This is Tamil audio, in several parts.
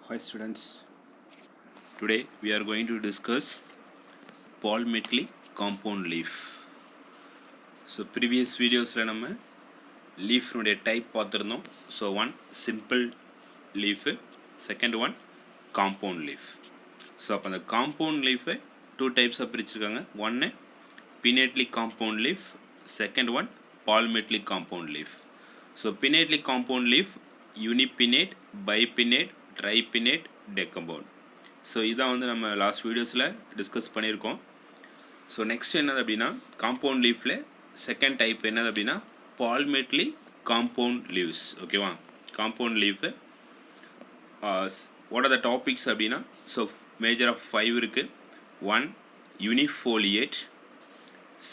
Hi students, today we are going to discuss palmetly compound leaf. So previous videos la நம்ம leaf nude type பார்த்திருந்தோம். So one simple leaf, second one compound leaf. So அப்ப அந்த compound leaf two types பிரிச்சிருக்காங்க. One pinnately compound leaf, second one palmetly compound leaf. So pinnately compound leaf unipinnate, bipinnate, tripinnate, decombone. So இதான் வந்து நம்ம லாஸ்ட் வீடியோஸில் டிஸ்கஸ் பண்ணியிருக்கோம். ஸோ நெக்ஸ்ட் என்னது அப்படின்னா காம்பவுண்ட் லீஃபில் செகண்ட் டைப் என்னது அப்படின்னா பால்மெட்லி காம்பவுண்ட் லீவ்ஸ். ஓகேவா, compound leaf what are the topics அப்படின்னா ஸோ மேஜர் ஆஃப் 5 இருக்குது. One unifoliate,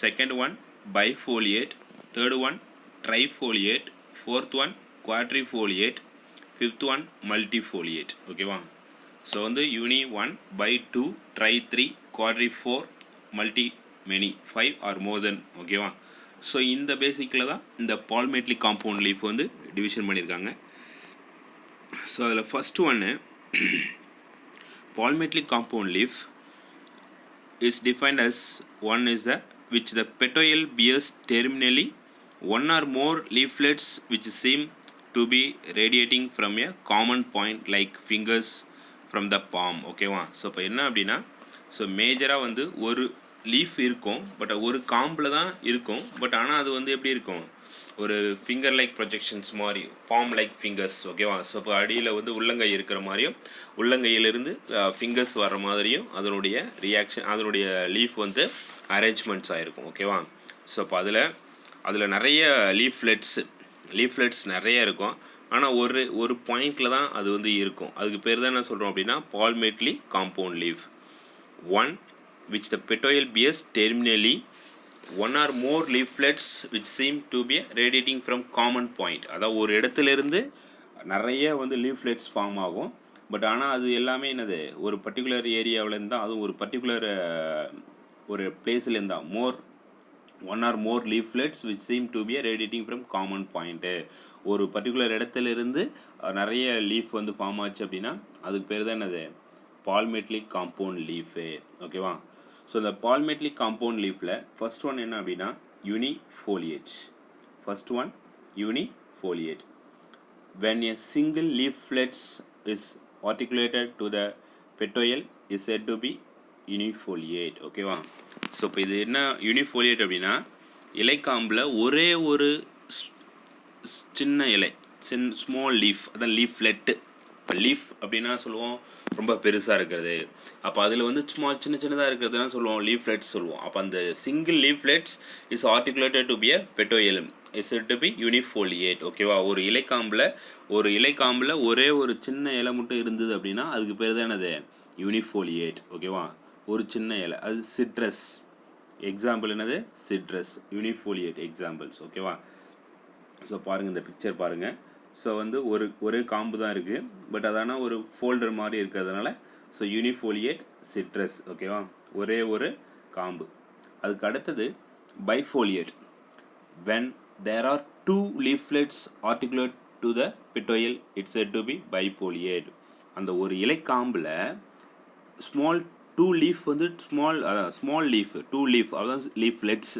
second one bifoliate, third one trifoliate, fourth one quadrifoliate, fifth one multifoliate. ஓகேவா, ஸோ வந்து uni 1 by 2 tri 3 quadri 4 multi many 5 or more than. ஓகேவா, ஸோ இந்த பேசிக்கில் தான் இந்த பால்மெட்லி காம்பவுண்ட் லீஃப் வந்து டிவிஷன் பண்ணியிருக்காங்க. ஸோ அதில் ஃபஸ்ட்டு ஒன்று palmately compound leaf is defined as one is the which the petiole bears terminally one or more leaflets which seem to be radiating from a common point like fingers from the palm. ஓகேவா, ஸோ இப்போ என்ன அப்படின்னா ஸோ மேஜராக வந்து ஒரு லீஃப் இருக்கும், பட் ஒரு காம்பில் தான் இருக்கும். பட் ஆனால் அது வந்து எப்படி இருக்கும், ஒரு ஃபிங்கர் லைக் ப்ரொஜெக்ஷன்ஸ் மாதிரி, பாம் லைக் ஃபிங்கர்ஸ். ஓகேவா, ஸோ இப்போ அடியில் வந்து உள்ளங்கை இருக்கிற மாதிரியும் உள்ளங்கையிலிருந்து ஃபிங்கர்ஸ் வர்ற மாதிரியும் அதனுடைய ரியாக்ஷன், அதனுடைய லீஃப் வந்து அரேஞ்ச்மெண்ட்ஸ் ஆகிருக்கும். ஓகேவா, ஸோ அப்போ அதில் நிறைய லீஃப்லெட்ஸ் நிறைய இருக்கும். ஆனால் ஒரு பாயிண்டில் தான் அது வந்து இருக்கும். அதுக்கு பேர் தான் என்ன சொல்கிறோம் அப்படின்னா palmately compound leaf. One which the petiole bears terminally one or more leaflets which seem to be radiating from common point. அதாவது ஒரு இடத்துலேருந்து நிறைய வந்து லீஃப்லெட்ஸ் ஃபார்ம் ஆகும். பட் ஆனால் அது எல்லாமே என்னது ஒரு பர்டிகுலர் ஏரியாவிலேருந்து தான், அதுவும் ஒரு பர்டிகுலர் ஒரு பிளேஸ்லேருந்து தான் one or more leaflets which seem to be radiating from common point. ஒரு பர்டிகுலர் இடத்துலேருந்து நிறைய லீஃப் வந்து ஃபார்ம் ஆச்சு அப்படின்னா அதுக்கு பேர் தான் என்னது பால்மெட்லி காம்பவுண்ட் லீஃபு. ஓகேவா, ஸோ இந்த பால்மெட்லி காம்பவுண்ட் லீஃபில் ஃபர்ஸ்ட் ஒன் என்ன அப்படின்னா unifoliate. First one unifoliate. when a single leaflets is articulated to the petiole is said to be யூனிஃபோலியேட். ஓகேவா, ஸோ இப்போ இது என்ன யூனிஃபோலியேட் அப்படின்னா இலைக்காம்பில் ஒரே ஒரு சின்ன இலை, ஸ்மால் லீஃப், அதான் லீஃப்லெட்டு. இப்போ லீஃப் அப்படின்னா சொல்லுவோம் ரொம்ப பெருசாக இருக்கிறது, அப்போ அதில் வந்து சின்னதாக இருக்கிறதுனா சொல்லுவோம் லீஃப்லெட்ஸ் சொல்லுவோம். அப்போ அந்த single leaflets is articulated to be a petiole is to be unifoliate. ஓகேவா, ஒரு இலைக்காம்பில் ஒரே ஒரு சின்ன இலை மட்டும் இருந்தது அப்படின்னா அதுக்கு பேர் தான் என்னது யூனிஃபோலியேட். ஓகேவா, ஒரு சின்ன இலை, அது சிட்ரஸ். எக்ஸாம்பிள் என்னது சிட்ரஸ், யூனிஃபோலியேட் எக்ஸாம்பிள்ஸ். ஓகேவா, ஸோ பாருங்கள் இந்த பிக்சர் பாருங்கள். ஸோ வந்து ஒரே காம்பு தான் இருக்குது, பட் அதான ஒரு ஃபோல்டர் மாதிரி இருக்கிறதுனால ஸோ யூனிஃபோலியேட் சிட்ரஸ். ஓகேவா, ஒரே ஒரு காம்பு. அதுக்கு அடுத்தது பைஃபோலியேட். when there are two leaflets articulate to the petiole it's said to be bifoliate. அந்த ஒரு இலைக்காம்பில் ஸ்மால் டூ லீஃப் வந்து ஸ்மால் லீஃப் டூ லீஃப் அதான் லீஃப்லெட்ஸ்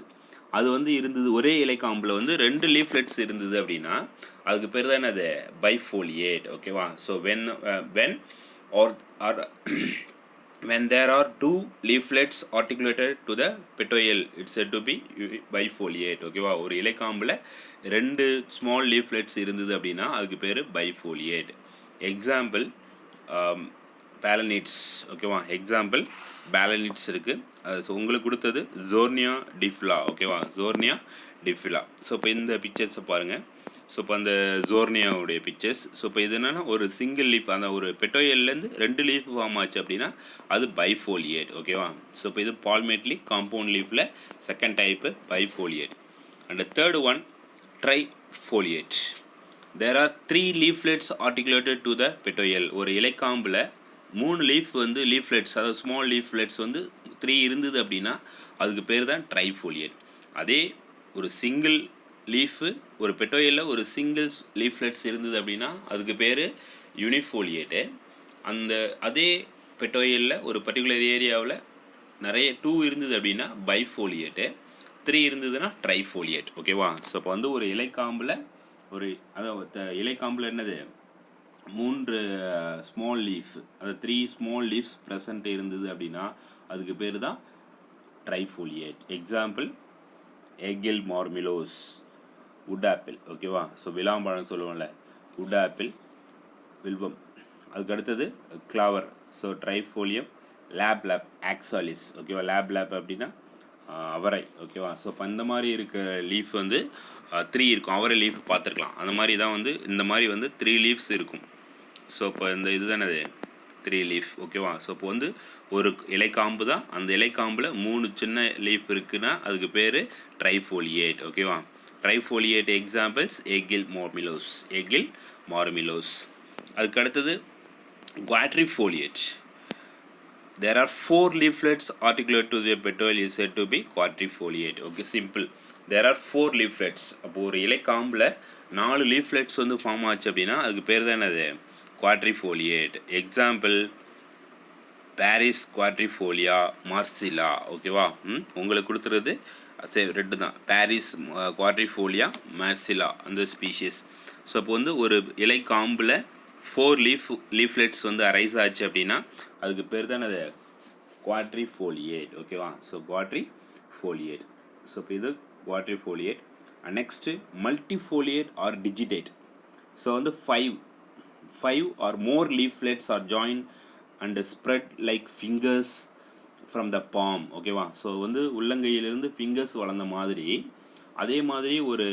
அது வந்து இருந்தது. ஒரே இலைக்காம்பில் வந்து 2 லீஃப்லெட்ஸ் இருந்தது அப்படின்னா அதுக்கு பேர் தான் என்னது பைஃபோலியேட். ஓகேவா, so when there are two leaflets articulated to the petiole it's said to be bifoliate. ஓகேவா, ஒரு இலைக்காம்பில் 2 ஸ்மால் லீஃப்லெட்ஸ் இருந்தது அப்படின்னா அதுக்கு பேர் பைஃபோலியேட். எக்ஸாம்பிள் பேலனிட்ஸ். ஓகேவா, எக்ஸாம்பிள் பேலனிட்ஸ் இருக்குது. ஸோ உங்களுக்கு கொடுத்தது ஜோர்னியா டிஃபிலா. ஓகேவா, ஜோர்னியா டிஃபிலா. ஸோ இப்போ இந்த பிக்சர்ஸை பாருங்கள். ஸோ இப்போ அந்த ஜோர்னியாவுடைய பிக்சர்ஸ். ஸோ இப்போ இது என்னென்னா ஒரு சிங்கிள் லீஃப், அந்த ஒரு பெட்டோயல்லேருந்து 2 லீஃப் ஃபார்ம் ஆச்சு அப்படின்னா அது பைஃபோலியேட். ஓகேவா, ஸோ இப்போ இது பால்மெட்லி காம்பவுண்ட் லீஃபில் second type bifoliate. And third one trifoliate. there are 3 leaflets articulated to the petiole. ஒரு இலைக்காம்பில் 3 லீஃப் வந்து லீஃப்லெட்ஸ், அதாவது ஸ்மால் லீஃப்லெட்ஸ் வந்து 3 இருந்தது அப்படின்னா அதுக்கு பேர் தான் ட்ரைஃபோலியேட். அதே ஒரு சிங்கிள் லீஃபு ஒரு பெட்டோயிலில் ஒரு சிங்கிள்ஸ் லீஃப்லெட்ஸ் இருந்தது அப்படின்னா அதுக்கு பேர் யூனிஃபோலியேட்டு. அந்த அதே பெட்டோயிலில் ஒரு பர்டிகுலர் ஏரியாவில் நிறைய 2 இருந்தது அப்படின்னா பைஃபோலியேட்டு, 3 இருந்ததுன்னா ட்ரைஃபோலியேட். ஓகேவா? ஸோ இப்போ வந்து ஒரு இலைக்காம்பில் ஒரு அதாவது இலைக்காம்பில் என்னது 3 ஸ்மால் லீஃப், அது 3 ஸ்மால் லீஃப்ஸ் ப்ரெசண்ட் இருந்தது அப்படின்னா அதுக்கு பேர் தான் trifoliate. Example Aegle marmelos, wood apple. ஓகேவா? ஸோ விளாம்பழம் சொல்லுவோம்ல, வுட் ஆப்பிள், வில்வம். அதுக்கு அடுத்தது கிளாவர், ஸோ ட்ரைஃபோலியம், லேப் ஆக்சாலிஸ். ஓகேவா? லேப் அப்படின்னா அவரை. ஓகேவா? ஸோ இப்போ இந்த மாதிரி இருக்க லீஃப் வந்து 3 இருக்கும். அவரை லீஃப் பார்த்துருக்கலாம். அந்த மாதிரி தான் வந்து இந்த மாதிரி வந்து 3 லீஃப்ஸ் இருக்கும். ஸோ இப்போ இந்த இது தானே 3 லீஃப். ஓகேவா? ஸோ இப்போ வந்து ஒரு இலைக்காம்பு தான், அந்த இலைக்காம்பில் 3 சின்ன லீஃப் இருக்குன்னா அதுக்கு பேர் ட்ரைஃபோலியேட். ஓகேவா? ட்ரைஃபோலியேட் எக்ஸாம்பிள்ஸ் எகில் மார்மிலோஸ். அதுக்கு அடுத்தது குவாட்ரிஃபோலியேட். There are 4 leaflets articulate to the petiole is said to be quadrifoliate. Okay, simple. There are 4 leaflets. அப்போ ஒரு இலைக்காம்பில் 4 leaflets வந்து ஃபார்ம் ஆச்சு அப்படின்னா அதுக்கு பேர் தான் என்னது? Quadrifoliate. Example Paris quadrifolia Marsilea. ஓகேவா? உங்களுக்கு கொடுத்துறது சரி ரெட்டு தான், பாரிஸ் குவாட்ரிஃபோலியா மார்சிலா அந்த ஸ்பீஷியஸ். ஸோ அப்போ வந்து ஒரு இலைக்காம்பில் 4 லீஃப்லெட்ஸ் வந்து அரைஸ் ஆச்சு அப்படின்னா அதுக்கு பேர் தான் அது குவாட்ரிஃபோலியேட். ஓகேவா? ஸோ குவாட்ரிஃபோலியேட். ஸோ இப்போ இது quadrifoliate. Next multifoliate or digitate. So வந்து 5 or more leaflets are join and spread like fingers from the palm. ஓகேவா? ஸோ வந்து உள்ளங்கையிலிருந்து ஃபிங்கர்ஸ் வளர்ந்த மாதிரி அதே மாதிரி ஒரு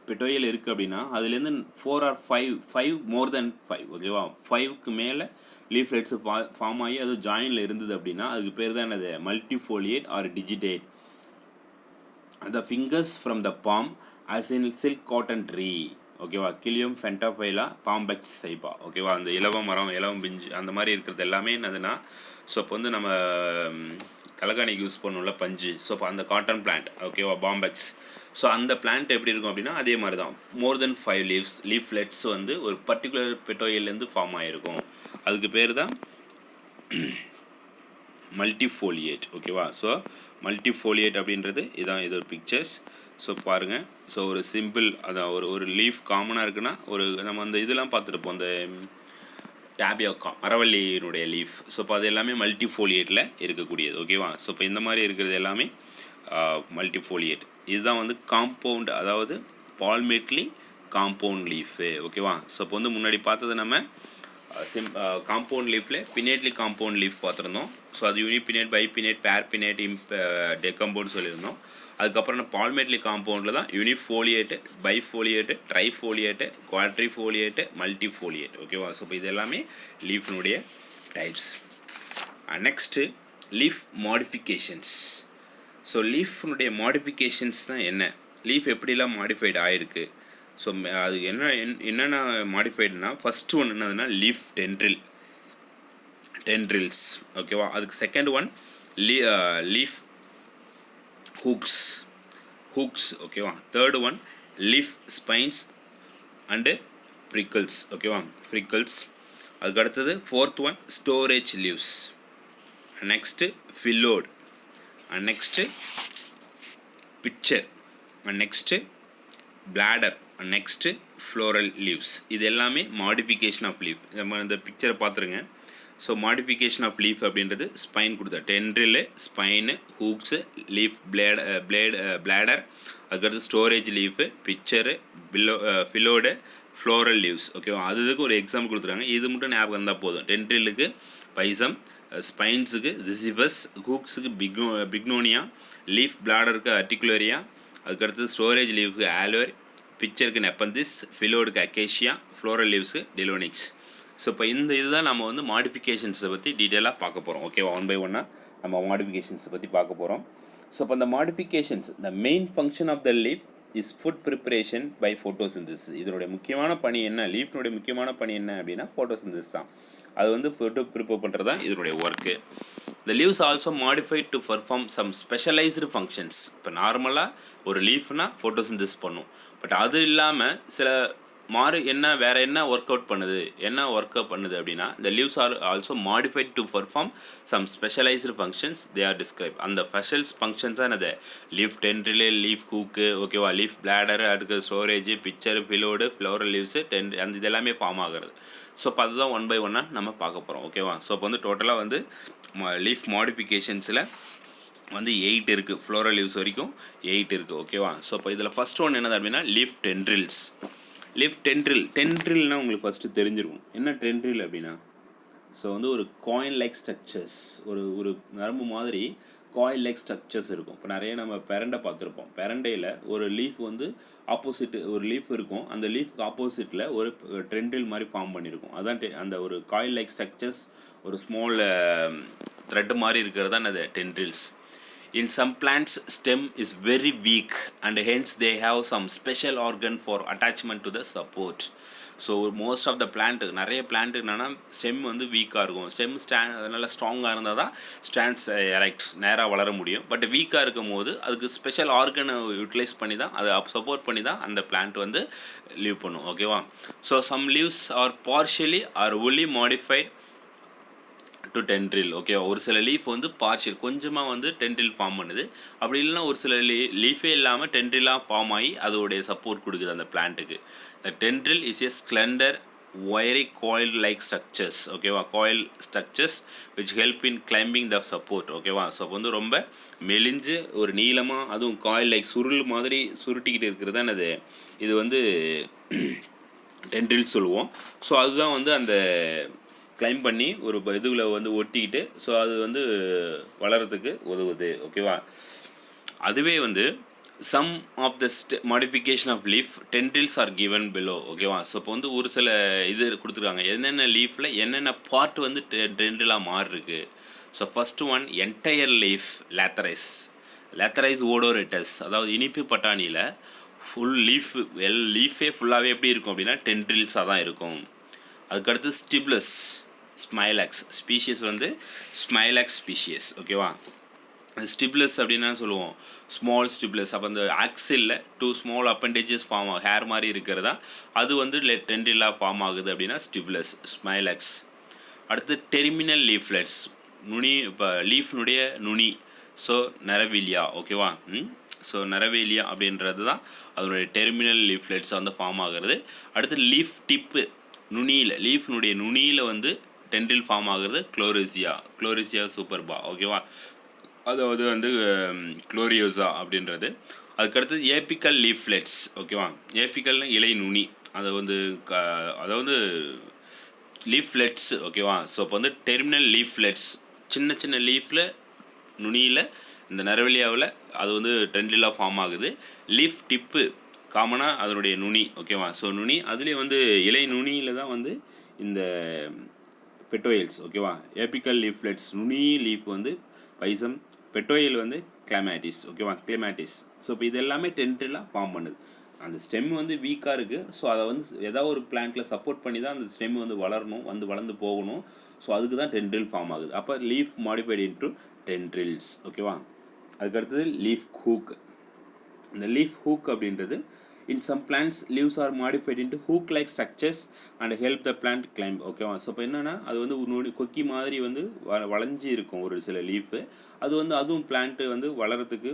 பெட்டோயில் இருக்குது அப்படின்னா அதுலேருந்து 4 ஆர் 5 மோர் தென் 5. ஓகேவா? 5க்கு மேலே லீஃப்லெட்ஸ் ஃபார்ம் ஆகி அது ஜாயினில் இருந்தது அப்படின்னா அதுக்கு பேர் தான் என்னது? Multifoliate or digitate. The fingers from the palm as in silk cotton tree. ஓகேவா? கிளியம் ஃபென்டாஃபைலா பாம்பெக்ஸ் சைபா. ஓகேவா? அந்த இலவ மரம், இலவம் பிஞ்சு அந்த மாதிரி இருக்கிறது எல்லாமே என்னதுன்னா, ஸோ இப்போ வந்து நம்ம தலைகாணிக்கு யூஸ் பண்ணுவோம்ல பஞ்சு, ஸோ இப்போ அந்த காட்டன் பிளான்ட். ஓகேவா? பாம்பெக்ஸ். ஸோ அந்த பிளான்ட் எப்படி இருக்கும் அப்படின்னா அதே மாதிரி தான் மோர் தென் 5 லீஃப்லெட்ஸ் வந்து ஒரு பர்டிகுலர் பெட்டோயிலேருந்து ஃபார்ம் ஆகிருக்கும். அதுக்கு பேர் தான் மல்டிஃபோலியேட். ஓகேவா? ஸோ மல்டிஃபோலியேட் அப்படின்றது இதான், இது ஒரு பிக்சர்ஸ். ஸோ பாருங்கள். ஸோ ஒரு சிம்பிள் அதான் ஒரு லீஃப் காமனாக இருக்குன்னா ஒரு நம்ம அந்த இதெல்லாம் பார்த்துருப்போம், அந்த டேபியோக்கா மரவள்ளியினுடைய லீஃப். ஸோ இப்போ அது எல்லாமே மல்டிஃபோலியேட்டில் இருக்கக்கூடியது. ஓகேவா? ஸோ இப்போ இந்த மாதிரி இருக்கிறது எல்லாமே மல்டிஃபோலியேட். இதுதான் வந்து காம்பவுண்ட், அதாவது பால்மேட்லி காம்பவுண்ட் லீஃபு. ஓகேவா? ஸோ இப்போ வந்து முன்னாடி பார்த்தது நம்ம காம்பவுண்ட் லீஃபில் பினேட்லி காம்பவுண்ட் லீஃப் பார்த்துருந்தோம். ஸோ அது யூனிபினேட், பைபினேட், பேர்பினேட், டெக்கம்பவுண்ட் சொல்லியிருந்தோம். அதுக்கப்புறம் நான் பால்மேட்லி காம்பவுண்டில் தான் யூனிஃபோலியேட்டு, பைஃபோலியேட்டு, ட்ரைஃபோலியேட்டு, குவாட்ரிஃபோலியேட்டு, மல்டிஃபோலியேட். ஓகேவா? ஸோ இப்போ இது எல்லாமே லீஃபினுடைய types. Next leaf modifications. So லீஃபினுடைய மாடிஃபிகேஷன்ஸ்னால் என்ன? லீஃப் எப்படிலாம் மாடிஃபைடு ஆகிருக்கு? ஸோ அது என்னென்ன மாடிஃபைடுனா, ஃபஸ்ட்டு ஒன்று என்னதுன்னா லீஃப் டென்ட்ரில்ஸ். ஓகேவா? அதுக்கு செகண்ட் ஒன் லீஃப் ஹூக்ஸ். ஓகேவா? Third one leaf spines and prickles. ஓகேவா? ப்ரிக்கிள்ஸ். அதுக்கு அடுத்தது fourth one storage leaves. Next phyllode. Next pitcher. Next bladder. Next floral leaves. இது எல்லாமே மாடிஃபிகேஷன் ஆஃப் லீஃப். நம்ம இந்த பிக்சரை பார்த்துருங்க. ஸோ மாடிஃபிகேஷன் ஆஃப் லீஃப் அப்படின்றது ஸ்பைன் கொடுத்தா tendril, spine, hooks, leaf bladder, அதுக்கடுத்து storage leaf, pitcher, phyllode, floral leaves. ஓகேவா? அதுக்கு ஒரு எக்ஸாம்பிள் கொடுத்துருக்காங்க. இது மட்டும் ஞாபகம் இருந்தால் போதும். டென்ட்ரிலுக்கு பைசம், ஸ்பைன்ஸுக்கு ஜிசிபஸ், ஹூக்ஸுக்கு பிக்னோனியா, லீஃப் பிளாடருக்கு அர்டிகுலரியா, அதுக்கடுத்து ஸ்டோரேஜ் லீஃபுக்கு ஆல்வர், பிக்சருக்கு நெப்பந்திஸ், ஃபிலோடுக்கு அக்கேஷியா, ஃப்ளோரல் லீவ்ஸுக்கு டெலோனிக்ஸ். ஸோ இப்போ இதுதான் நம்ம வந்து மாடிஃபிகேஷன்ஸை பற்றி டீட்டெயிலாக பார்க்க போகிறோம். ஓகேவா? 1 by 1 நம்ம மாடிஃபிகேஷன்ஸை பற்றி பார்க்க போகிறோம். ஸோ இப்போ அந்த modifications, the main function of the leaf is food preparation by photosynthesis. இதனுடைய முக்கியமான பணி என்ன? லீஃப்னுடைய முக்கியமான பணி என்ன அப்படின்னா ஃபோட்டோசிந்தசிஸ் தான். அது வந்து ஃபோட்டோ ப்ரிப்பேர் பண்ணுறது தான் இதனுடைய work. The leaves also modified to perform some specialised functions. இப்போ நார்மலாக ஒரு லீஃப்னால் ஃபோட்டோசிந்தசிஸ் பண்ணும். பட் அது இல்லாமல் சில என்ன வேறு என்ன ஒர்க் அவுட் பண்ணுது அப்படின்னா the leaves are also modified to perform some specialized functions they are described. அந்த ஸ்பெஷல் ஃபங்க்ஷன்ஸ் தான் என்னது லீஃப் டென்ட்ரில் லீஃப் ஹூக்கு ஓகேவா லீஃப் பிளாடர் அதுக்கு storage picture ploughed floral leaves அந்த இது எல்லாமே ஃபார்ம் ஆகிறது. ஸோ இப்போ அதுதான் ஒன் பை ஒன்னாக நம்ம பார்க்க போகிறோம் ஓகேவா. ஸோ இப்போ வந்து டோட்டலாக வந்து லீஃப் மாடிஃபிகேஷன்ஸில் வந்து 8 இருக்குது, ஃப்ளோரல் லீவ்ஸ் வரைக்கும் 8 இருக்குது ஓகேவா. ஸோ இப்போ இதில் ஃபஸ்ட் ஒன் என்னது அப்படின்னா லீஃப் டென்ட்ரில்ஸ். லீஃப் டென்ட்ரில்னால் உங்களுக்கு ஃபஸ்ட்டு தெரிஞ்சிருக்கும் என்ன டென்ட்ரில் அப்படின்னா. ஸோ வந்து ஒரு காயின் லைக் ஸ்ட்ரக்சர்ஸ், ஒரு நரம்பு மாதிரி காயில் லைக் ஸ்ட்ரக்சர்ஸ் இருக்கும். இப்போ நிறைய நம்ம பெரண்டை பார்த்துருப்போம். பெரண்டையில் ஒரு லீஃப் வந்து ஆப்போசிட்டு ஒரு லீஃப் இருக்கும், அந்த லீஃப்க்கு ஆப்போசிட்டில் ஒரு டென்ட்ரில் மாதிரி ஃபார்ம் பண்ணியிருக்கும். அதான் அந்த ஒரு காயில் லைக் ஸ்ட்ரக்சர்ஸ் ஒரு ஸ்மால் த்ரெட் மாதிரி இருக்கிறது தான் அது tendrils. In some plants, stem is very weak and hence they have some special organ for attachment to the support. So most of the plant நிறைய பிளான்ட் என்னென்னா ஸ்டெம் வந்து வீக்காக இருக்கும். ஸ்டெம் நல்லா ஸ்ட்ராங்காக இருந்தால் தான் ஸ்டாண்ட்ஸ் எரெக்ட் நேராக வளர முடியும். பட் வீக்காக இருக்கும் போது அதுக்கு ஸ்பெஷல் ஆர்கனை யூட்டிலைஸ் பண்ணி தான் அதை சப்போர்ட் பண்ணி தான் அந்த பிளான்ட் வந்து லீவ் பண்ணும் ஓகேவா. So some leaves are partially or only modified to tendril ஓகேவா. ஒரு சில லீஃப் வந்து பார்ஷியல் கொஞ்சமாக வந்து டென்ட்ரில் ஃபார்ம் பண்ணுது. அப்படி இல்லைன்னா ஒரு சில லீஃபே இல்லாமல் டென்ட்ரிலாக ஃபார்ம் ஆகி அதோடைய சப்போர்ட் கொடுக்குது அந்த பிளான்ட்டுக்கு. The tendril is a slender wiry coil like structures ஓகேவா. coil structures which help in climbing the support ஓகேவா. ஸோ வந்து ரொம்ப மெலிஞ்சு ஒரு நீளமாக அதுவும் காயில் லைக் சுருள் மாதிரி சுருட்டிக்கிட்டு இருக்கிறது தான் அது இது வந்து டென்ட்ரில் சொல்லுவோம். ஸோ அதுதான் வந்து அந்த கிளைம் பண்ணி ஒரு இதுகளை வந்து ஒட்டிக்கிட்டு ஸோ அது வந்து வளர்கிறதுக்கு உதவுது ஓகேவா. அதுவே வந்து some of the modification of leaf tendrils are given below ஓகேவா. ஸோ இப்போ வந்து ஒரு சில இது கொடுத்துருக்காங்க என்னென்ன லீஃபில் என்னென்ன பார்ட் வந்து டென்ட்ரிலாக மாறிருக்கு. So first one entire leaf Lathyrus odoratus, அதாவது இனிப்பு பட்டாணியில் ஃபுல் லீஃபே ஃபுல்லாகவே எப்படி இருக்கும் அப்படின்னா டென்ட்ரில்ஸாக தான் இருக்கும். அதுக்கடுத்து ஸ்டிப்லஸ் ஸ்மைலாக்ஸ் ஸ்பீஷியஸ் வந்து ஸ்மைலாக்ஸ் ஸ்பீஷியஸ் ஓகேவா. ஸ்டிப்லஸ் அப்படின்னா சொல்லுவோம் ஸ்மால் ஸ்டிப்லஸ். அப்போ அந்த ஆக்சிலில் 2 ஸ்மால் அப்பண்டேஜஸ் ஃபார்ம் ஆகும் ஹேர் மாதிரி இருக்கிறதா அது வந்து டென்ட்ரிலாக ஃபார்ம் ஆகுது அப்படின்னா ஸ்டிப்லஸ் ஸ்மைலாக்ஸ். அடுத்து டெர்மினல் லீஃப்லெட்ஸ் நுனி, இப்போ லீஃப்னுடைய நுனி. ஸோ நரவேலியா ஓகேவா. ஸோ நரவேலியா அப்படின்றது தான் அதனுடைய டெர்மினல் லீஃப்லெட்ஸ் வந்து ஃபார்ம் ஆகிறது. அடுத்து லீஃப் டிப்பு லீஃப்னுடைய நுனியில் வந்து டென்ட்ரில் ஃபார்ம் ஆகுறது க்ளோரிசியா சூப்பர்பா ஓகேவா. அதாவது வந்து க்ளோரியோசா அப்படின்றது. அதுக்கடுத்து ஏபிக்கல் லீஃப்லெட்ஸ் ஓகேவா. ஏபிக்கல்னு இலை நுனி அதாவது லீஃப்லெட்ஸ் ஓகேவா. ஸோ இப்போ வந்து டெர்மினல் லீஃப்லெட்ஸ் சின்ன லீஃபில் நுனியில் இந்த நரவேலியாவில் அது வந்து டென்ட்ரிலாக ஃபார்ம் ஆகுது. லீஃப் டிப்பு காமனாக அதனுடைய நுனி ஓகேவா. ஸோ நுனி அதுலேயே வந்து இலை நுனியில் தான் வந்து இந்த பெட்டோயல்ஸ் ஓகேவா. ஏபிக்கல் லீஃப்லெட்ஸ் நுனி லீஃப் வந்து பைசம், பெட்டோயல் வந்து கிளைமேட்டிஸ் ஓகேவா கிளைமேட்டிஸ். ஸோ இப்போ இது எல்லாமே டென்ட்ரிலாக ஃபார்ம் பண்ணுது. அந்த ஸ்டெம் வந்து வீக்காக இருக்குது. ஸோ அதை வந்து ஏதாவது ஒரு பிளான்ட்டில் சப்போர்ட் பண்ணி தான் அந்த ஸ்டெம் வந்து வளரணும் வளர்ந்து போகணும். ஸோ அதுக்கு தான் டென்ட்ரில் ஃபார்ம் ஆகுது. அப்போ லீஃப் மாடிஃபைட் இன்டு டென்ட்ரில்ஸ் ஓகேவா. அதுக்கடுத்தது லீஃப் ஹூக். இந்த லீஃப் ஹூக் அப்படின்றது in some plants leaves are modified into hook like structures and help the plant climb ஓகேவா. ஸோ இப்போ என்னென்னா அது வந்து ஒரு கொக்கி மாதிரி வந்து வளைஞ்சி இருக்கும் ஒரு சில லீஃபு. அது வந்து அதுவும் பிளான்ட்டு வந்து வளர்கிறதுக்கு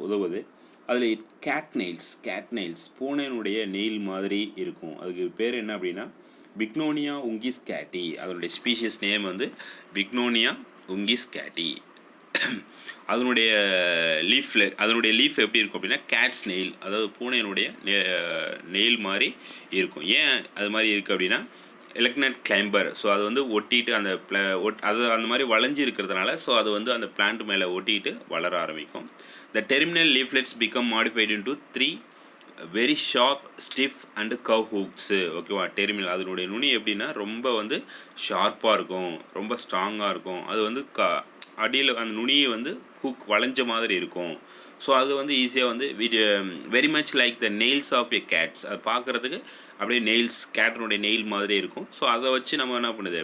உதவுது. அதில் கேட் நெயில்ஸ் பூனையினுடைய நெயில் மாதிரி இருக்கும். அதுக்கு பேர் என்ன அப்படின்னா பிக்னோனியா உங்கிஸ் கேட்டி. அதனுடைய ஸ்பீஷியஸ் நேம் வந்து பிக்னோனியா உங்கிஸ் கேட்டி. அதனுடைய லீஃப் எப்படி இருக்கும் அப்படின்னா கேட்ஸ் நெயில், அதாவது பூனையினுடைய நெயில் மாதிரி இருக்கும். ஏன் அது மாதிரி இருக்குது அப்படின்னா எலக்ட்னட் கிளைம்பர். ஸோ அது வந்து ஒட்டிட்டு அது அந்த மாதிரி வளைஞ்சி இருக்கிறதுனால ஸோ அது வந்து அந்த பிளான்ட் மேலே ஒட்டிட்டு வளர ஆரம்பிக்கும். The terminal leaflets become modified into 3 very sharp stiff and கவ் ஹூக்ஸு ஓகேவா. டெர்மினல் அதனுடைய நுனி எப்படின்னா ரொம்ப வந்து ஷார்ப்பாக இருக்கும், ரொம்ப ஸ்ட்ராங்காக இருக்கும். அது வந்து அடியில் அந்த நுனியை வந்து ஹூக் வளைஞ்ச மாதிரி இருக்கும். ஸோ அது வந்து ஈஸியாக வந்து very much like the nails of a cats. அது பார்க்குறதுக்கு அப்படியே கேட்டினுடைய நெயில் மாதிரி இருக்கும். ஸோ அதை வச்சு நம்ம என்ன பண்ணுது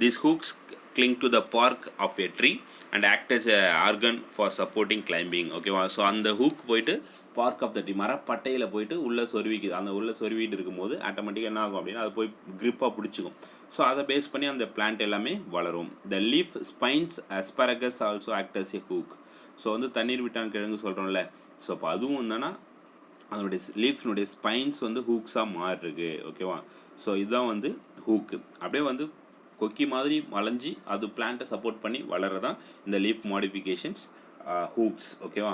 this hooks cling to the bark of a tree and act as a organ for supporting climbing. ஓகேவா? ஸோ அந்த ஹூக் போயிட்டு பார்க் ஆஃப் த ட்ரீ மரப்பட்டையில் போயிட்டு உள்ளே சொருவிக்குது. அந்த உள்ளே சொருவிட்டு இருக்கும்போது ஆட்டோமேட்டிக்காக என்ன ஆகும் அப்படின்னா அது போய் க்ரிப்பாக பிடிச்சிக்கும். ஸோ அதை பேஸ் பண்ணி அந்த பிளான்ட் எல்லாமே வளரும். The leaf spines asparagus also act as a hook. So வந்து தண்ணீர் விட்டான் கிழங்கு சொல்கிறோம்ல, ஸோ அப்போ அதுவும் என்னன்னா அதனுடைய லீஃப்னுடைய ஸ்பைன்ஸ் வந்து ஹூக்ஸாக மாறிருக்கு. ஓகேவா? ஸோ இதுதான் வந்து ஹூக்கு. அப்படியே வந்து கொக்கி மாதிரி வளைஞ்சி அது பிளான்ட்டை சப்போர்ட் பண்ணி வளர்றதான் இந்த லீஃப் மாடிஃபிகேஷன்ஸ் ஹூக்ஸ். ஓகேவா?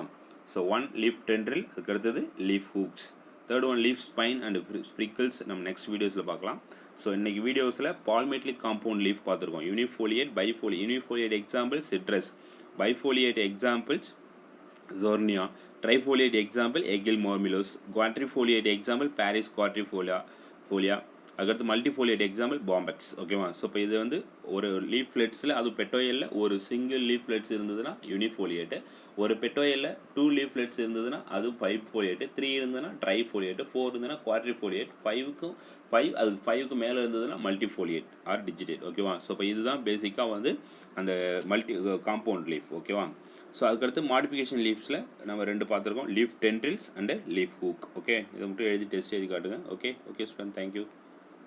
ஸோ ஒன் லீஃப் டென்ட்ரில், அதுக்கு அடுத்தது leaf hooks, third one leaf spine and prickles நம்ம நெக்ஸ்ட் வீடியோஸில் பார்க்கலாம். ஸோ இன்றைக்கி வீடியோஸில் பால்மெட்ரிக் காம்பவுண்ட் லீஃப் பார்த்துருக்கோம். Unifoliate, unifoliate example citrus, bifoliate examples Zornia, trifoliate example Aigil mormulus, quadrifoliate example Paris quadrifolia, அதுக்கடுத்து மல்டிஃபோலியேட் எக்ஸாம்பிள் பாம்பெக்ஸ். ஓகேவா? ஸோ இப்போ இது வந்து ஒரு லீஃப்லெட்ஸில் அது பெட்டோயலில் ஒரு சிங்கிள் லீஃப்லெட்ஸ் இருந்ததுன்னா யூனிஃபோலியேட்டு, ஒரு பெட்டோயலில் 2 லீஃப்லெட்ஸ் இருந்ததுன்னா அது பைஃபோலியேட்டு, 3 இருந்ததுன்னா ட்ரைஃபோலியேட்டு, 4 இருந்ததுன்னா குவாட்ரிஃபோலியேட், 5 அதுக்கு 5க்கு மேலே இருந்ததுன்னா மல்டிஃபோலியேட் ஆர் டிஜிட்டேட். ஓகேவா? ஸோ இப்போ இதுதான் பேசிக்காக வந்து அந்த காம்பவுண்ட் லீஃப். ஓகேவா? ஸோ அதுக்கடுத்து மாடிஃபிகேஷன் லீஃப்ஸில் நம்ம 2 பார்த்துருக்கோம், leaf tendrils and leaf hook. Okay, இதை மட்டும் எழுதி டெஸ்ட் எழுதி காட்டுங்க. Okay student, thank you.